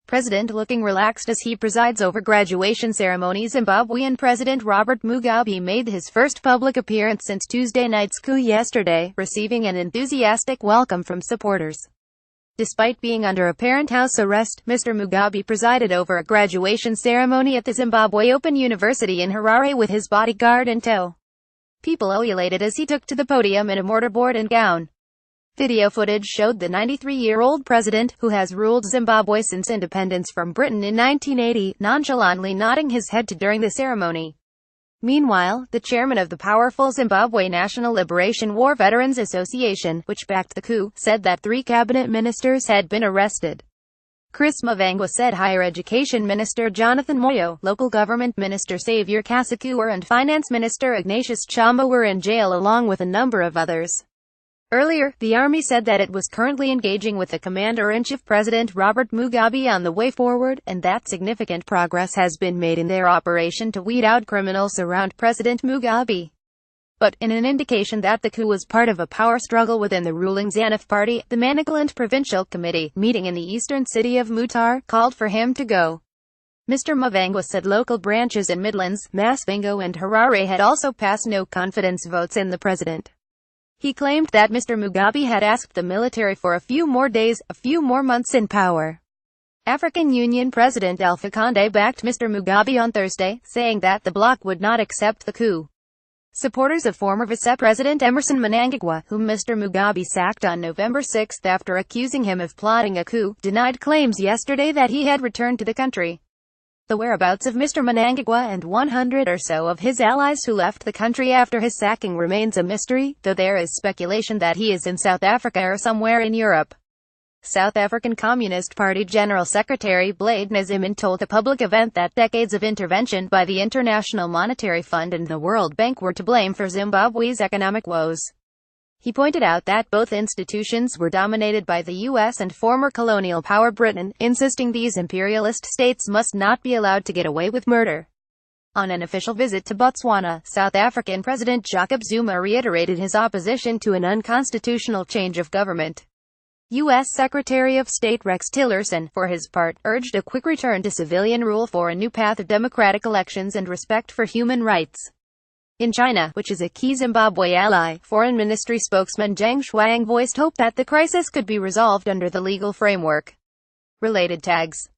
president looking relaxed as he presides over graduation ceremony. Zimbabwean President Robert Mugabe made his first public appearance since Tuesday night's coup yesterday, receiving an enthusiastic welcome from supporters. Despite being under apparent house arrest, Mr. Mugabe presided over a graduation ceremony at the Zimbabwe Open University in Harare with his bodyguard in tow. People ululated as he took to the podium in a mortar and gown. Video footage showed the 93-year-old president, who has ruled Zimbabwe since independence from Britain in 1980, nonchalantly nodding his head during the ceremony. Meanwhile, the chairman of the powerful Zimbabwe National Liberation War Veterans Association, which backed the coup, said that 3 cabinet ministers had been arrested. Chris Mavangwa said Higher Education Minister Jonathan Moyo, Local Government Minister Xavier Kasikuwa and Finance Minister Ignatius Chamba were in jail along with a number of others. Earlier, the army said that it was currently engaging with the Commander-in-Chief President Robert Mugabe on the way forward, and that significant progress has been made in their operation to weed out criminals around President Mugabe. But, in an indication that the coup was part of a power struggle within the ruling ZANU party, the Manicaland Provincial Committee, meeting in the eastern city of Mortar, called for him to go. Mr. Mavangwa said local branches in Midlands, Masvingo and Harare had also passed no-confidence votes in the president. He claimed that Mr. Mugabe had asked the military for a few more days, a few more months in power. African Union President Alpha Conde backed Mr. Mugabe on Thursday, saying that the bloc would not accept the coup. Supporters of former Vice-President Emmerson Mnangagwa, whom Mr. Mugabe sacked on November 6 after accusing him of plotting a coup, denied claims yesterday that he had returned to the country. The whereabouts of Mr. Mnangagwa and 100 or so of his allies who left the country after his sacking remains a mystery, though there is speculation that he is in South Africa or somewhere in Europe. South African Communist Party General Secretary Blade Nzimin told a public event that decades of intervention by the International Monetary Fund and the World Bank were to blame for Zimbabwe's economic woes. He pointed out that both institutions were dominated by the U.S. and former colonial power Britain, insisting these imperialist states must not be allowed to get away with murder. On an official visit to Botswana, South African President Jacob Zuma reiterated his opposition to an unconstitutional change of government. U.S. Secretary of State Rex Tillerson, for his part, urged a quick return to civilian rule for a new path of democratic elections and respect for human rights. In China, which is a key Zimbabwe ally, Foreign Ministry spokesman Zhang Shuang voiced hope that the crisis could be resolved under the legal framework. Related tags.